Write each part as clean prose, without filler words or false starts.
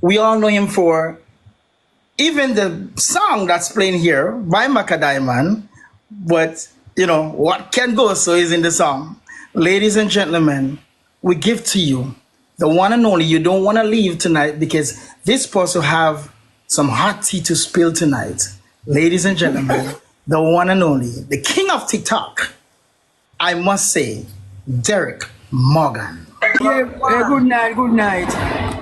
We all know him for even the song that's playing here by Macka Diamond. But you know what can go so is in the song. Ladies and gentlemen, we give to you the one and only. You don't want to leave tonight because this person have some hot tea to spill tonight. Ladies and gentlemen, the one and only, the king of TikTok, I must say, Derrick Morgan. Yeah, good night, good night.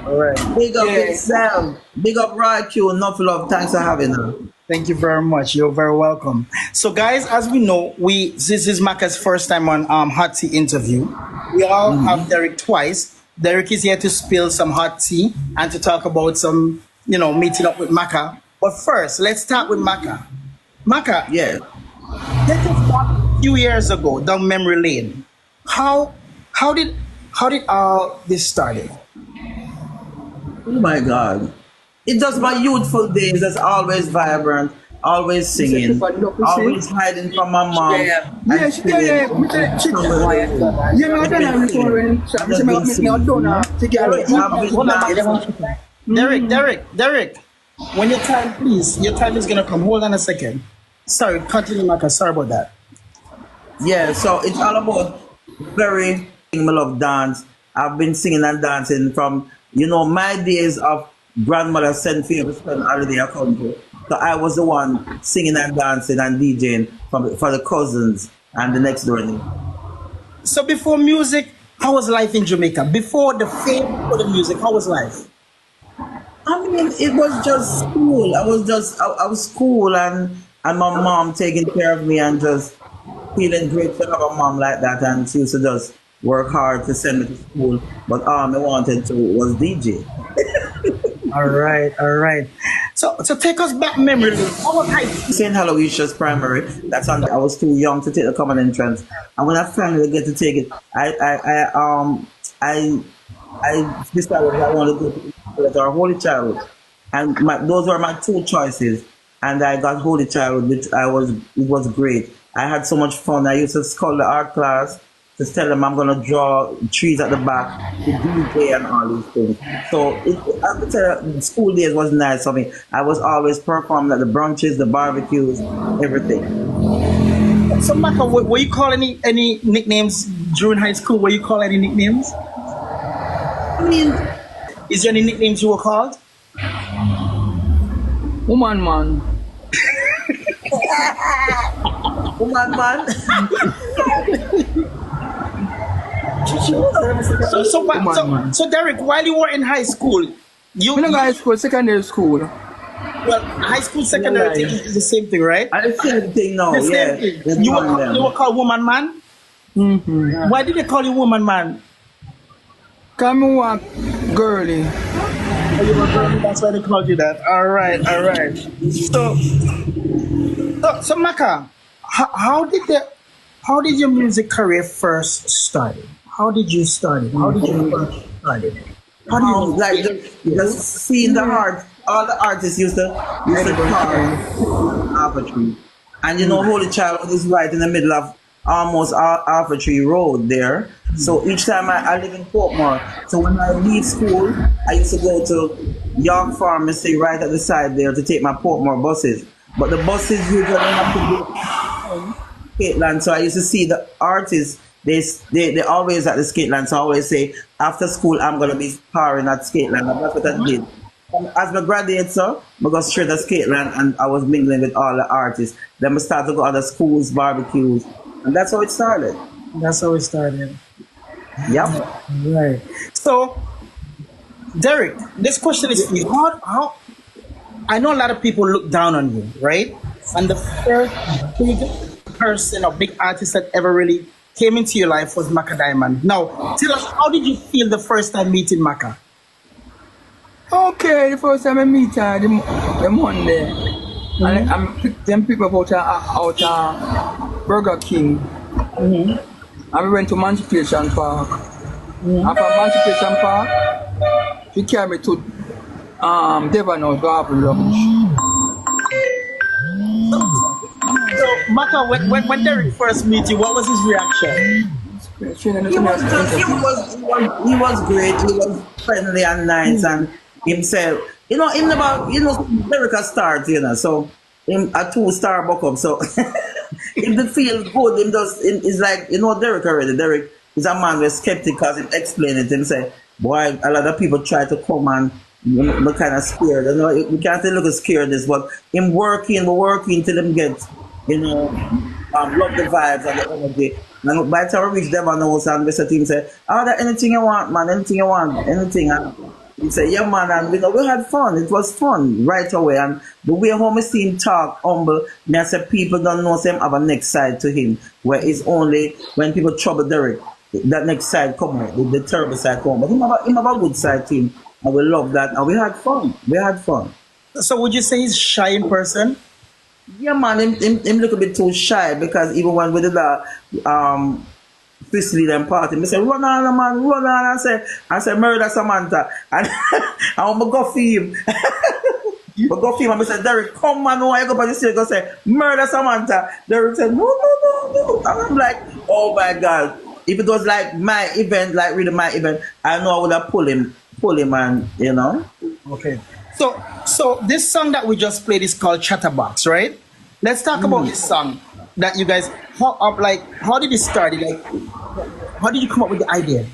All right. Big up yourself. Big up Roy Q. Enough love. Thanks for having us. Thank you very much. You're very welcome. So, guys, as we know, this is Macka's first time on Hot Tea interview. We all have Derrick twice. Derrick is here to spill some hot tea and to talk about some, meeting up with Macka. But first, let's start with Macka. Macka, Yeah. let us start a few years ago down memory lane. How did all this started? Oh my God. It's just my youthful days that's always vibrant, always singing, always hiding from my mom. Yeah, you know that I'm foreign. Derrick, when your time, please, your time is gonna come. Hold on a second. Sorry, continue, Macka. Sorry about that. Yeah, so it's all about very I love dance. I've been singing and dancing from my days of grandmother sent favors spend holiday a country. So I was the one singing and dancing and DJing for the cousins and the next door neighbor. So before music, how was life in Jamaica? Before the fame, before the music, how was life? I mean, it was just school. I was cool and my mom taking care of me and just feeling great to have a mom like that. And she used to just work hard to send me to school. But all I wanted to was DJ. All right. So take us back memory lane. How was high school? St. Aloysius Primary. I was too young to take the common entrance, and when I finally get to take it, I decided I wanted to go to our Holy Child, and those were my two choices, and I got Holy Child, which it was great. I had so much fun. I used to call the art class to tell them I'm gonna draw trees at the back, to DJ and all these things. So I would tell you, school days was nice for me. I was always performing at the brunches, the barbecues, everything. So Macka, were you call any nicknames during high school? Were you call any nicknames? I mean, is there any nicknames you were called? Woman man. woman man. So Derrick, while you were in high school, you in high school, secondary school. Well, high school, secondary thing is the same thing, right? The same thing now. The same thing. You were called woman man. Mm-hmm. Why did they call you woman man? Come on, girly. Oh, you were girly. That's why they called you that. All right. So Macka, how did your music career first start? How did you start it? How did you first start it? How do you like just seeing the art? All the artists used to carve Alpha Tree, and Holy Child is right in the middle of almost Alpha Tree Road there. So each time I live in Portmore, so when I leave school, I used to go to York Pharmacy right at the side there to take my Portmore buses. But the buses usually have to go Skateland, so I used to see the artists. They always at the Skateland, so I always say after school I'm gonna be sparring at Skateland. And that's what I did. As I graduated, I go straight to Skateland and I was mingling with all the artists. Then I started to go to other schools, barbecues, and that's how it started. Yep. Right. So, Derrick, this question is for you. How? I know a lot of people look down on you, right? And the first big person or big artist that ever really came into your life was Macka Diamond. Now, tell us, how did you feel the first time meeting Macka? Okay, the first time I meet her, the Monday, and I picked them people out Burger King, and we went to Emancipation Park. And from Emancipation Park, she carried me to Devon House to have lunch. So, Macka, when Derrick first met you, what was his reaction? He was great. He was friendly and nice, and himself. You know, him never, you know, Derrick a start, you know, so him a 2-star buck up. So if the feel good, him does, him, it's like, you know, Derrick already. Derrick is a man with skeptic because him explain it. Him say, boy, a lot of people try to come and you know, kind of scared. You know, we can't say look scared this, but him working, we're working till him get, you know, love the vibes and the energy. And by the time we reach them and house and we say to him, say, oh, that anything you want, man, anything you want, anything. And he say, yeah, man, and you know, we had fun. It was fun right away. And the way how I see him talk, humble, me I say people don't know him have a next side to him, where it's only when people trouble Derrick, that next side come out, the terrible side come out. But him have a good side to him. And we love that. And we had fun. We had fun. So would you say he's shy in person? Yeah, man, him little bit too shy because even when we did the Swiss leader party, me say, run on, man, run on. I said, murder Samantha. And I want to go for him. But go for him and I said, Derrick, come man, no, I go by the stage, go say, murder Samantha. Derrick said, no, no, no, no. And I'm like, oh my God. If it was like my event, like really my event, I know I would have pulled him and, you know. Okay. So this song that we just played is called Chatterbox, right? Let's talk about this song that you guys how did it start? Like how did you come up with the idea?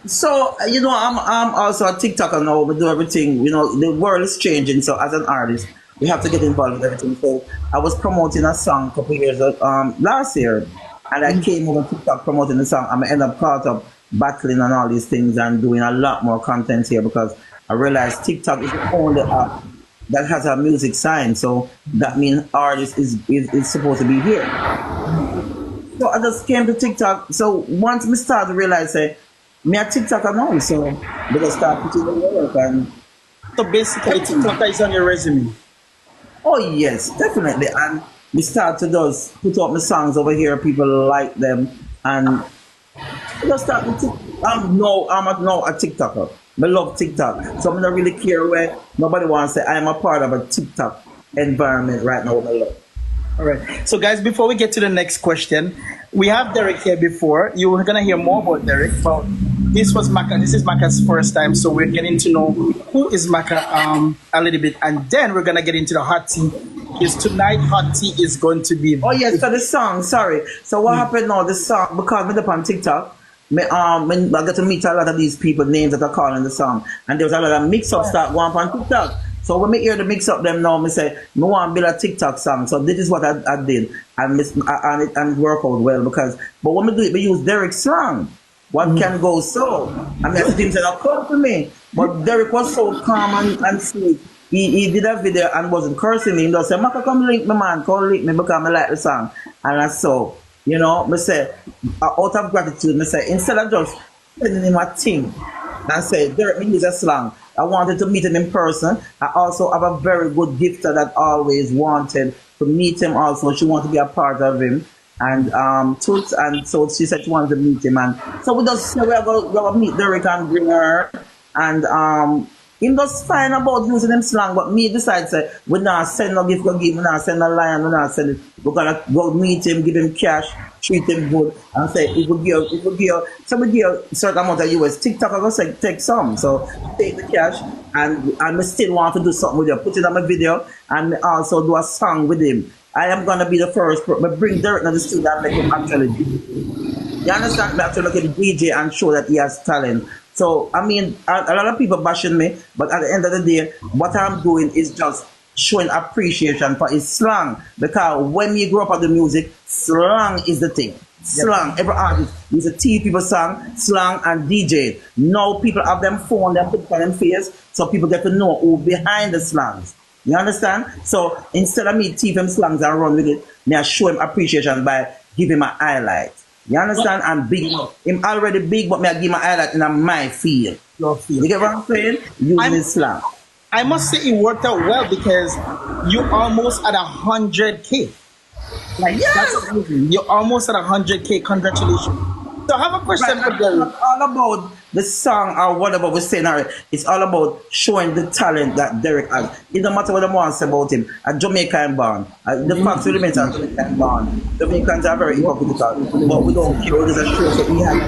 So you know, I'm also a TikToker now. We do everything. You know, the world is changing. So as an artist, we have to get involved with everything. So I was promoting a song a couple years last year, and I came over TikTok promoting the song. I end up caught up battling on all these things and doing a lot more content here because I realized TikTok is the only app that has a music sign. So that means artist is supposed to be here. So I just came to TikTok. So once me start to realize, say, me a TikToker now, so we just start putting the work and. So basically, TikTok is on your resume. Oh yes, definitely. And we start to just put up my songs over here. People like them, and we just start to. I'm now a TikToker. I love TikTok, so I don't really care where nobody wants to say I'm a part of a TikTok environment right now. I love. All right. So, guys, before we get to the next question, we have Derrick here before. You're going to hear more about Derrick. But this was Macka. This is Macka's first time. So, we're getting to know who is Macka a little bit. And then we're going to get into the hot tea. Because tonight, hot tea is going to be. Oh, yes. So, the song. Sorry. So, what happened now? The song, because I'm up on TikTok, I get to meet a lot of these people, names that are calling the song. And there was a lot of mix-ups that go on TikTok. So when me hear the mix up them now, me say, me want to build a TikTok song. So this is what I did. And it work out well because, but when me do it, we use Derrick's song. What can go so? I mean, I didn't say, "Oh, come to me." But Derrick was so calm and sweet. He did a video and wasn't cursing me. He just said, Macka, come link me, man. Come link me because I like the song. And I saw, you know, me say, out of gratitude, me say, instead of just sending him a thing and say, Derrick, me use a slang. I wanted to meet him in person. I also have a very good gifter that always wanted to meet him also. She wanted to be a part of him. And so she said she wanted to meet him. And so we just say we're going to meet Derrick and bring her. And him just fine about using him slang. But me decide say, we're not send no gift, we're not send a lion, we're not send it. We're going to go meet him, give him cash, treat him good, and say, if we give, so we give a certain amount of US. TikTok, I'm going to say, take some. So take the cash, and I still want to do something with you. Put it on my video, and also do a song with him. I am going to be the first, but bring Derrick to the studio and make him actually do it. You understand? Me actually look at the DJ and show that he has talent. So, I mean, a lot of people bashing me, but at the end of the day, what I'm doing is just showing appreciation for his slang. Because when you grow up on the music, slang is the thing. Slang. Every artist use a TV people song, slang, and DJ. Now people have them phone, them put on them face, so people get to know who behind the slangs. You understand? So instead of me teach him slangs and run with it, me I show him appreciation by giving him a highlight. You understand? And big enough. Him already big, but me I give him a highlight in my field. Your field. You get what I'm saying? Using his slang. I must say it worked out well because you almost at 100K. Like, yes. That's amazing. You're almost at 100K. Congratulations. So I have a question for Derrick. It's all about the song or whatever we're saying. It's all about showing the talent that Derrick has. It don't matter what the want to say about him. A Jamaican born. The fact remains a Jamaican born. Jamaicans are very hypocritical, but we don't care. There's a show that we have.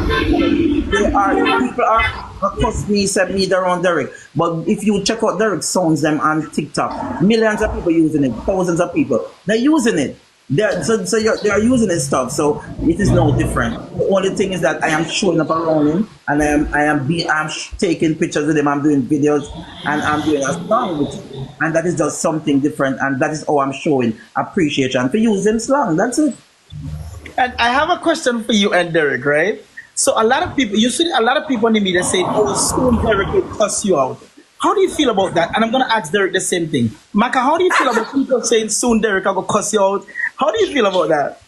People are cuss me, said me around Derrick. But if you check out Derrick's songs them on TikTok, millions of people using it, thousands of people. They're using it. They are using this stuff, so it is no different. The only thing is that I am showing up around him, and I'm taking pictures with him. I'm doing videos, and I'm doing a song with him, and that is just something different, and that is how I'm showing appreciation for using slang. That's it. And I have a question for you and Derrick, right? So a lot of people, you see a lot of people in the media say, oh, soon Derrick will cuss you out. How do you feel about that? And I'm going to ask Derrick the same thing. Macka, how do you feel about people saying soon Derrick will cuss you out? How do you feel about that?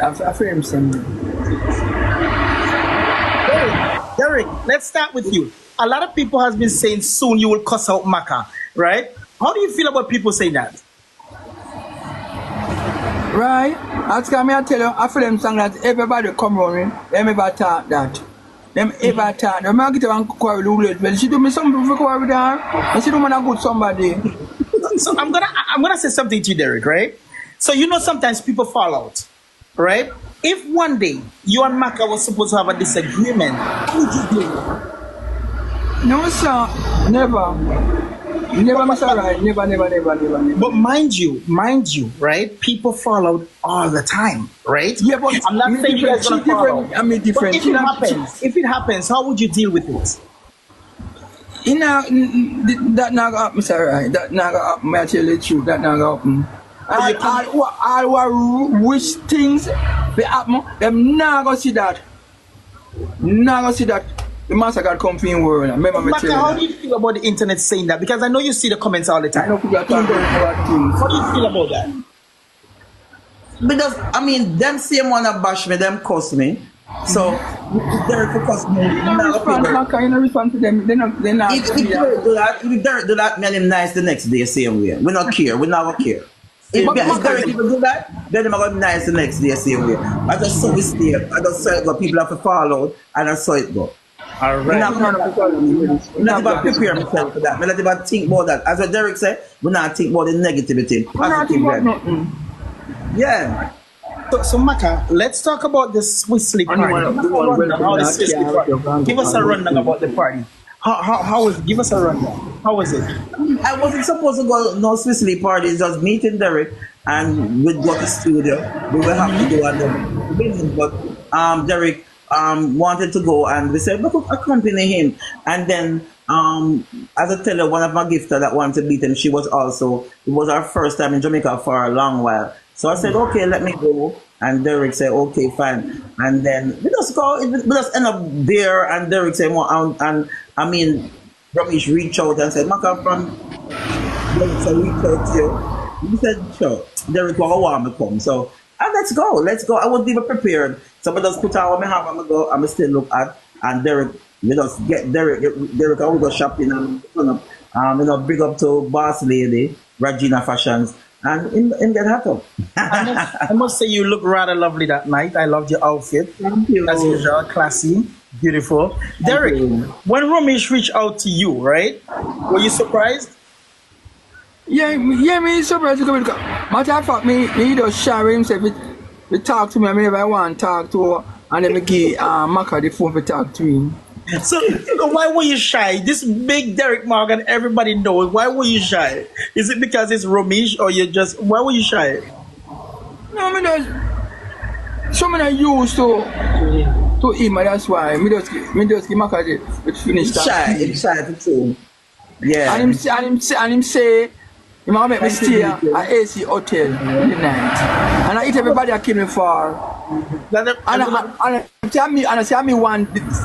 I feel him saying. Derrick, let's start with you. A lot of people has been saying soon you will cuss out Macka, right? How do you feel about people saying that? Right? As me I tell you, I feel them saying that everybody come running, them ever talk that. Them ever talk. Them I get one quarrel with well, she do me something for quarrel with her, and she do me a good somebody. So I'm gonna say something to you, Derrick, right? So you know sometimes people fall out, right? If one day you and Macka was supposed to have a disagreement, how would you do it? No sir, never. Never miss a ride. Never. But mind you, right? People fall out all the time, right? Yeah, but I'm not saying you guys gonna fall out. I mean different. But if it happens, how would you deal with it? You know, that not gonna happen, sir. Right? That not gonna happen. I tell you the truth. That not gonna happen. I wish things they happen. Them not gonna see that. Not gonna see that. The master God come for in world. Remember me tell you. How do you feel about the internet saying that? Because I know you see the comments all the time. I know people are talking about things. How do you feel about that? Because I mean, them same one that bash me, them cuss me. So if Derrick cuss me, You know, respond to them. They're not. If Derrick do that, me him nice the next day, same way. We not care. We never care. If Derrick even do that, then I'm gonna be nice the next day, same way. I just saw it stay. I just saw it go. People have to fall out, and I saw it go. All right. We're not about to prepare myself for that. We're not about to think about that. As what Derrick said, we're not think about the negativity. Yeah. So Macka, let's talk about the Swiss party. Give us a rundown about the party. How was it? Give us a rundown. How was it? I wasn't supposed to go no Swiss party, just meeting Derrick and we'd go to the studio. We were happy to do it. But Derrick wanted to go and we said, look, accompany him. And then as I tell you, one of my gifters that wanted to beat him, it was our first time in Jamaica for a long while. So I said, okay, let me go. And Derrick said, okay, fine. And then we just end up there. And Derrick said, Ramesh reached out and said, Macka from reach out to you. He said, sure. Derrick want me to come. So let's go. I wasn't even prepared. So I just put out what I have, I'm go. I'm still look at. And Derrick, we just get Derrick, I will go shopping and bring up to boss lady, Regina Fashions. And in get happen. I must say you look rather lovely that night. I loved your outfit. Thank you. As usual, classy, beautiful. Derrick, when Ramesh reached out to you, right? Were you surprised? Yeah, me surprised. Matter of fact, me just share himself. He talk to me, I mean, if I want to talk to her, and then I give Macka the phone to talk to him. So why were you shy? This big Derrick Morgan, everybody knows. Why were you shy? Is it because it's Ramesh or why were you shy? No, I mean, so many used to him, and that's why me just give Macka the finish that. Shy too. Yeah. And him say, he might make me stay at AC Hotel in the night. And I eat everybody I came in for. And tell me one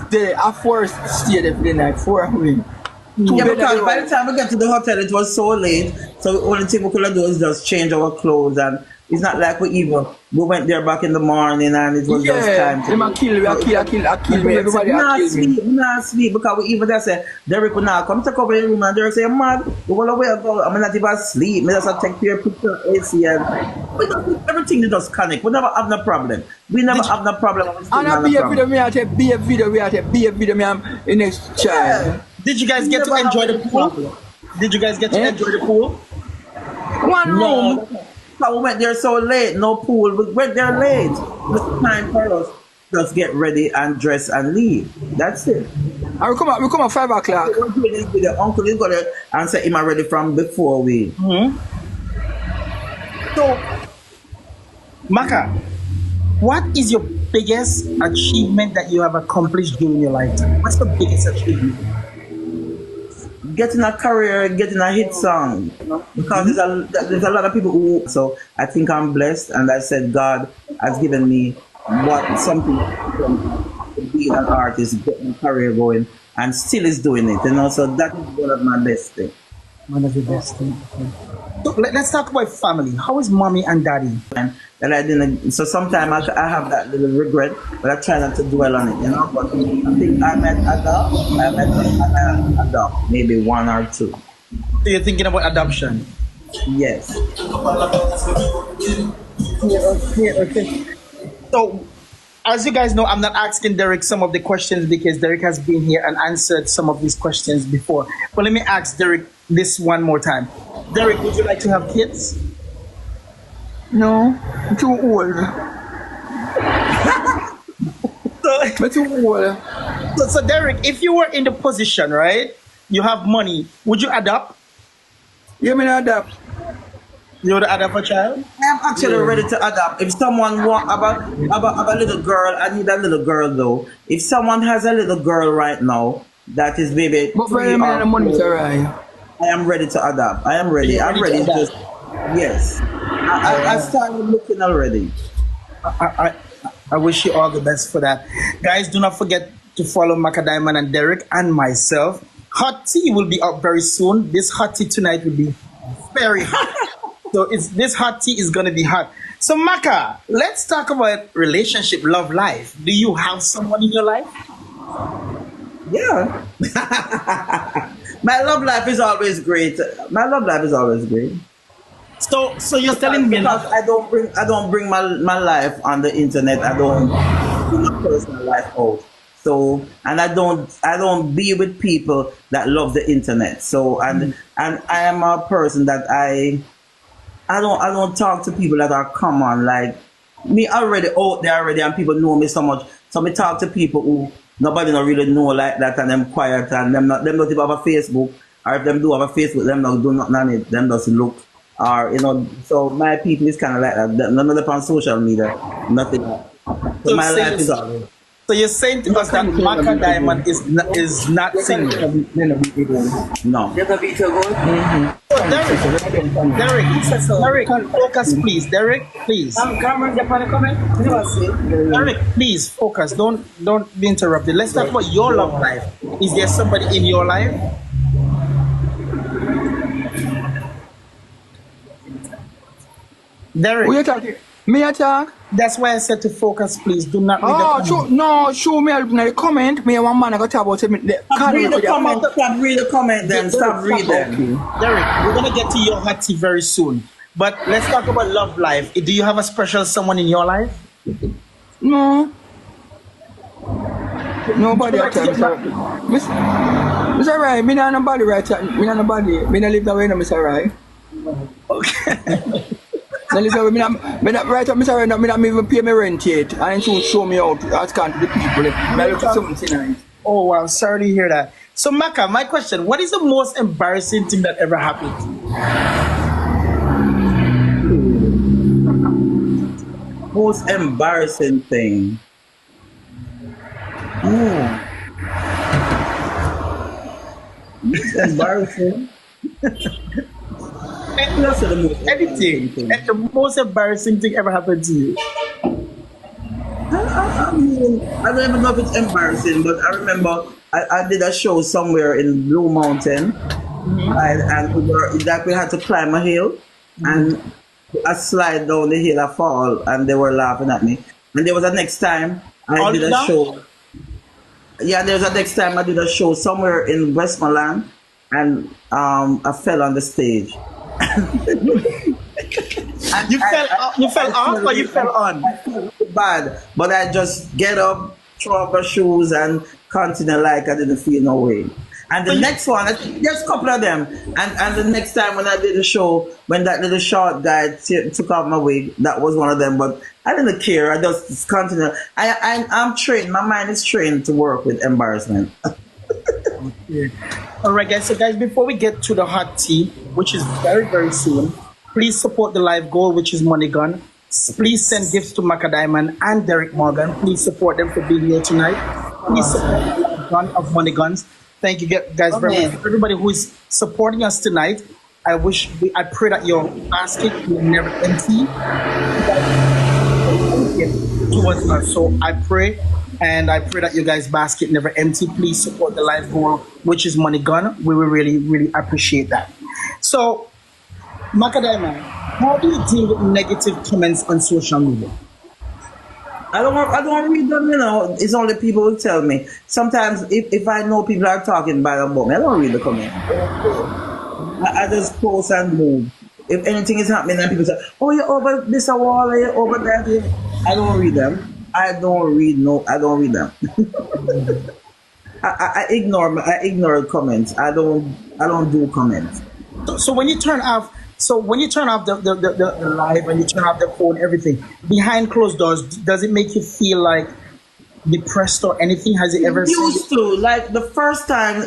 day I first stay there for the night for me. Yeah, because by the time we got to the hotel, it was so late. So the only thing we could do is just change our clothes, and it's not like we went there back in the morning, and it was just time. I kill me. Everybody not sleep because we even just say Derrick will not come take over the room, and Derrick say, "Man, we want to wait go. I'm not even sleep. Me just take your picture, AC, and everything is just connect. We never have no problem. We never have no problem. And I be a video. Me I take be a video. Me I'm in next child. Did you guys get to enjoy the pool? Enjoy the pool? One room. We went there so late, no pool. We went there late. It was time for us. just get ready and dress and leave. That's it. And we come at 5 o'clock. The uncle is gonna answer him already from before we. So, Macka, what is your biggest achievement that you have accomplished during your lifetime? What's the biggest achievement? Getting a career, getting a hit song, because there's a lot of people who. So I think I'm blessed, and I said God has given me what something to be an artist, getting a career going, and still is doing it. So that is one of my best things. One of the best things. So let's talk about family. How is mommy and daddy? And that I didn't. So sometimes I have that little regret, but I try not to dwell on it. But I think I met adopt maybe 1 or 2. So you're thinking about adoption? Yes. Okay. So, as you guys know, I'm not asking Derrick some of the questions because Derrick has been here and answered some of these questions before. But let me ask Derrick this one more time. Derrick, would you like to have kids? No, I'm too old. I'm too old. So Derrick, if you were in the position, right, you have money, would you adopt? You mean adopt? You would adopt a child? I'm actually ready to adopt. If someone want about a little girl, I need a little girl though. If someone has a little girl right now, that is maybe. But for you, the money to right. I am ready to adopt. I am ready. I'm ready to just. Yes. I started looking already. I wish you all the best for that. Guys, do not forget to follow Macka Diamond and Derrick and myself. Hot tea will be up very soon. This hot tea tonight will be very hot. So this hot tea is going to be hot. So Macka, let's talk about relationship, love life. Do you have someone in your life? Yeah. My love life is always great. My love life is always great. So you're telling me because I don't bring my life on the internet. I don't bring my personal life out. So and I don't be with people that love the internet. So and I am a person that I don't talk to people that are common like me already out there already, and people know me so much. So me talk to people who nobody don't really know like that, and them quiet, and them not even have a Facebook, or if them do have a Facebook, them not do nothing on it, them just look, or so my people is kind of like that. None of them on social media, nothing. So my life is all. So you're saying to us that Macka Diamond is not single? No. Derrick, focus please. Derrick, please. Derrick, please focus. Don't be interrupted. Let's talk about your love life. Is there somebody in your life? Derrick. Who you talking? Me attack? That's why I said to focus, please. Do not read the comment. Show me in the comment. Me one man I got to talk about him. Stop read the comment then. Stop reading. Derrick, we're gonna get to your hot tea very soon. But let's talk about love life. Do you have a special someone in your life? No. Nobody attack. Mr. Right, me not nobody right. Me not nobody. Me not live that way, no, Mr. Right. Okay. Now listen, me not right up, Mr. Right, me not even pay me rent yet. And soon show me out as can to the people. Me look for something tonight. Oh wow, sorry to hear that. So Macka, my question, what is the most embarrassing thing that ever happened to you? Most embarrassing thing. Embarrassing. Anything. The most embarrassing thing ever happened to you? I mean, I don't even know if it's embarrassing, but I remember I did a show somewhere in Blue Mountain, and we had to climb a hill, and I slide down the hill, I fall, and they were laughing at me. And there was a next time I did a show. Yeah, there was a next time I did a show somewhere in Westmoreland, and I fell on the stage. You fell off or you fell on? I felt bad, but I just get up, throw up my shoes, and continue like I didn't feel no way. And the next one, there's a couple of them. And the next time when I did the show, when that little short guy took off my wig, that was one of them. But I didn't care. I just continue. I'm trained. My mind is trained to work with embarrassment. All right, guys. So, guys, before we get to the hot tea, which is very, very soon, please support the live goal, which is Money Gun. Please send gifts to Macka Diamond and Derrick Morgan. Please support them for being here tonight. Please support the live gun of Money Guns. Thank you, guys, very much. For everybody who is supporting us tonight, I pray that your basket will never empty towards us. So I pray that you guys' basket never empty. Please support the live goal, which is Money Gun. We will really, really appreciate that. So, Macka Diamond, how do you deal with negative comments on social media? I don't read them, you know. It's only people who tell me. Sometimes if I know people are talking bad about me, I don't read the comments. I just post and move. If anything is happening and people say, oh, you're over this wall, or you're over that, I don't read them. I don't read them. I ignore comments. I don't do comments. So when you turn off the live and you turn off the phone, everything behind closed doors, does it make you feel like depressed or anything? Has it ever? Used to, like the first time,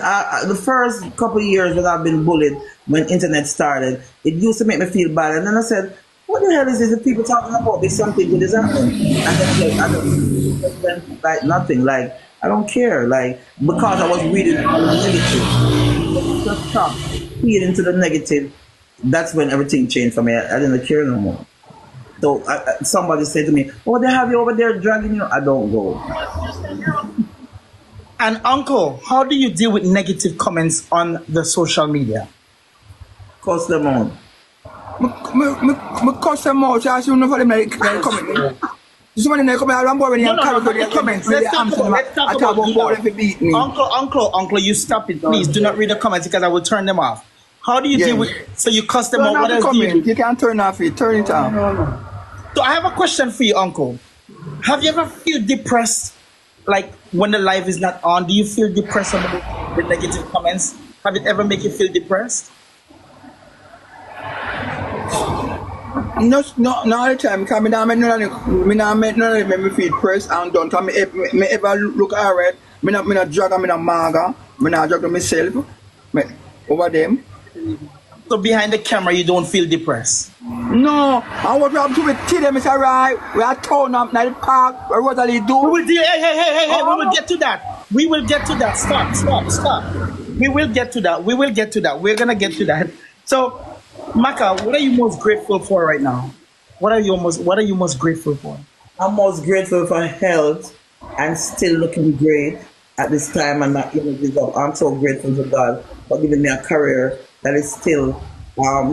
the first couple of years that I've been bullied when internet started, it used to make me feel bad, and then I said, what the hell is this? If people talking about this, something good is happening, and then I don't like nothing. Like I don't care, like because I was reading all the negative. Just stop feed into the negative. That's when everything changed for me. I didn't care no more. So somebody said to me, oh, they have you over there dragging you. I don't go. And Uncle, how do you deal with negative comments on the social media? Cuss them out. Me cuss them out. I should never make comment. Just when they come out, I'm boring. I'm carrying their comments. Let's talk about Uncle, you stop it, please. Do not read the comments because I will turn them off. How do you deal with? So you cuss them out. What else do you do? You can't turn off it. Turn it off. So I have a question for you, Uncle. Have you ever feel depressed, like when the live is not on? Do you feel depressed about the negative comments? Have it ever make you feel depressed? No, all the time. Because me not make none of me feel depressed and done. Because me ever look alright. Me not drag and me not maga. Me not drag myself. Over them. So behind the camera, you don't feel depressed? No, and what we have to do with them is alright. We are torn up in the park. What will they do? Hey, we will get to that. We will get to that. Stop. We will get to that. We're gonna get to that. So, Macka, what are you most grateful for right now? What are you most grateful for? I'm most grateful for health and still looking great at this time and not even give up. I'm so grateful to God for giving me a career that is still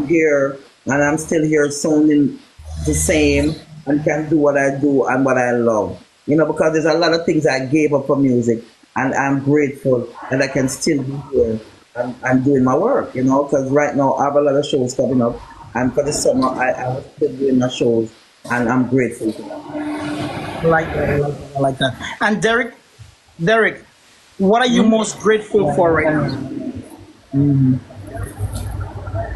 here, and I'm still here sounding the same and can do what I do and what I love. You know, because there's a lot of things I gave up for music, and I'm grateful that I can still be here and doing my work, you know, because right now I have a lot of shows coming up, and for the summer I was still doing my shows, and I'm grateful for that. I like that. And Derrick, what are you most grateful for right now?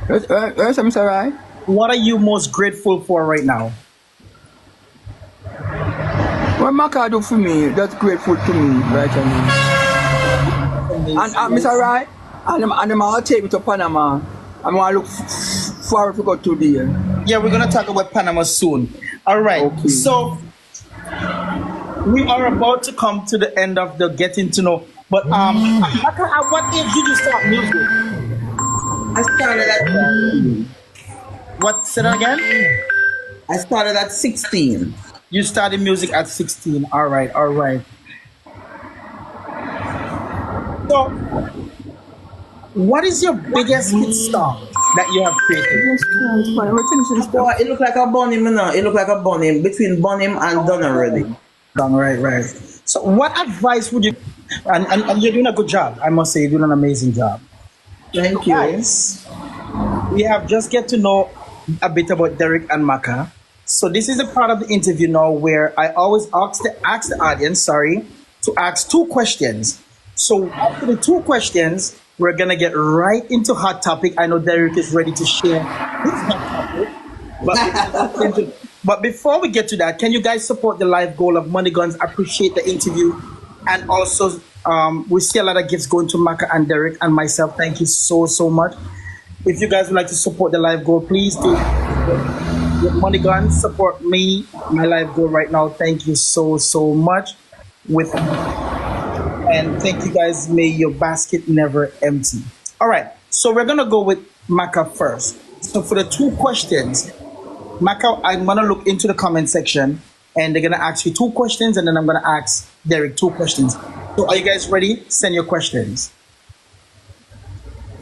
Yes, I'm sorry. What are you most grateful for right now? What Macka do for me, that's grateful to me right now. And Mr. Right, and I'm all take me to Panama. I'm going to look forward to go to there. Yeah, we're going to talk about Panama soon. All right. Okay. So we are about to come to the end of the getting to know. But Macka, at what age did you start music? I started at 16. What? Say that again? I started at 16. You started music at 16. All right. So, what is your biggest hit song that you have created? Boy, it look like a bunny, It look like a bunny between Bunim and Done Already. Right. So, what advice would you? And you're doing a good job. I must say, you're doing an amazing job. Thank you. Guys, we have just get to know a bit about Derrick and Macka. So this is the part of the interview now where I always ask the audience, to ask 2 questions. So after the 2 questions, we're gonna get right into hot topic. I know Derrick is ready to share his hot topic, but But before we get to that, can you guys support the live goal of Money Guns? Appreciate the interview. And also, we see a lot of gifts going to Macka and Derrick and myself. Thank you so, so much. If you guys would like to support the live goal, please do. With Money Guns, support me, my live goal right now. Thank you so, so much. And thank you guys. May your basket never empty. All right. So we're going to go with Macka first. So for the 2 questions, Macka, I'm going to look into the comment section and they're going to ask you 2 questions and then I'm going to ask Derrick 2 questions. So are you guys ready? Send your questions.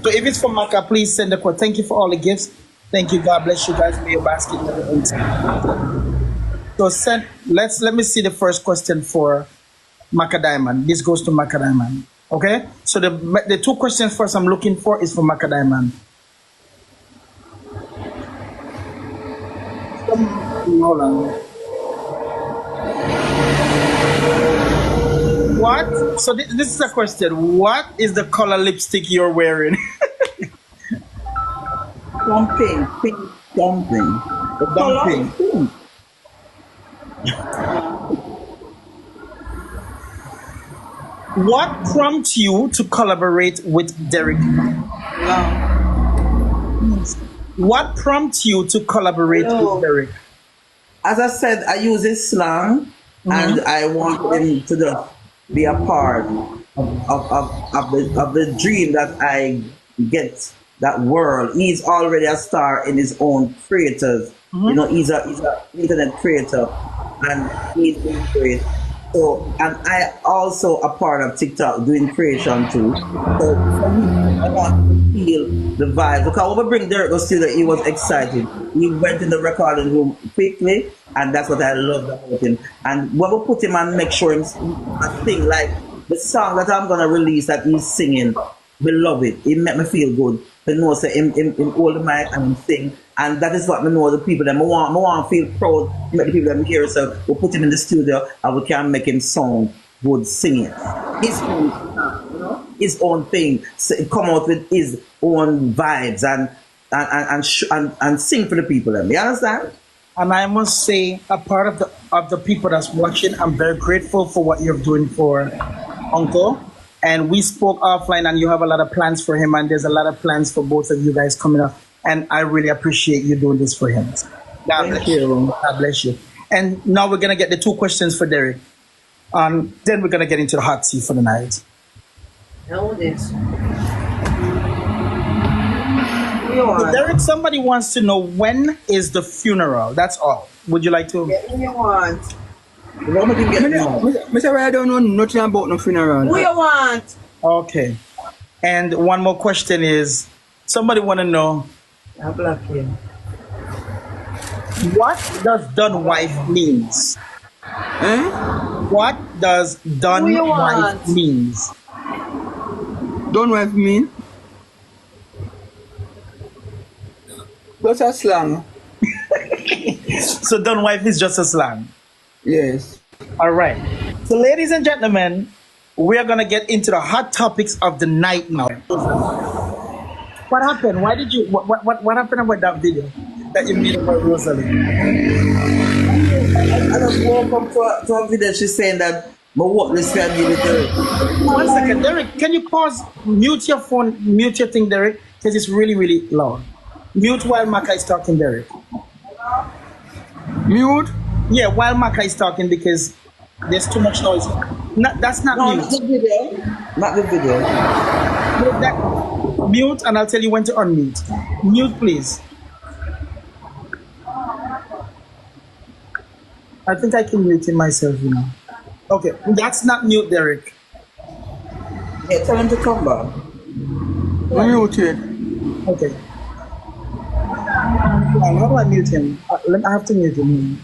So if it's for Macka, please send the question. Thank you for all the gifts. Thank you. God bless you guys. May your basket never empty. So let me see the first question for Macka Diamond. This goes to Macka Diamond. Okay? So the 2 questions first I'm looking for is for Macka Diamond. Hold on. What? So this is a question. What is the color lipstick you're wearing? Something, pink, something. The Dumping. pink. What prompted you to collaborate with Derrick? What prompted you to collaborate with Derrick? As I said, I use his slang, and I want him to just be a part of the dream that I get. That world. He's already a star in his own creators. You know, he's a internet creator, and he's doing great. So, and I also a part of TikTok doing creation too. So for me, I want to feel the vibe. Because when we bring Derrick to studio, he was excited. He went in the recording room quickly, and that's what I loved about him. And when we put him and make sure him sing like the song that I'm gonna release that he's singing, we love it. It make me feel good. You know, say him hold the mic and him sing, and that is what me know the people that I want to feel proud. Make the people that hear. So we put him in the studio and we can make him sound good singing. His own, you know, his own thing. So come out with his own vibes and sing for the people. You understand? And I must say, a part of the people that's watching, I'm very grateful for what you're doing for Uncle. And we spoke offline, and you have a lot of plans for him, and there's a lot of plans for both of you guys coming up. And I really appreciate you doing this for him. God bless you. God bless you. And now we're gonna get the 2 questions for Derrick. Then we're gonna get into the hot seat for the night. Know this. So Derrick, somebody wants to know, when is the funeral? That's all. Would you like to? Get who you want. Mr. I don't know nothing about no funeral. Who you want? Okay. And one more question is, somebody want to know, I block you. what does done wife means? What does done Who you wife want? means? Don't wife mean? What's a slang? So done wife is just a slang. Yes. All right. So ladies and gentlemen, we are going to get into the hot topics of the night now. What happened? Why did you, what happened about that video that you made about Rosalie? I just woke up to a video she's saying that my work this family with her. 1 second, Derrick, can you pause, mute your phone, mute your thing, Derrick, because it's really, really loud. Mute while Macka is talking, Derrick. Mute? Yeah, while Macka is talking, because there's too much noise. That's not No, mute. not the video. Not the video. Mute, and I'll tell you when to unmute. Mute, please. I think I can mute it myself, you know. Okay, that's not mute, Derrick. Yeah, tell him to come back. Mute it. Okay. How do I mute him? I have to mute him.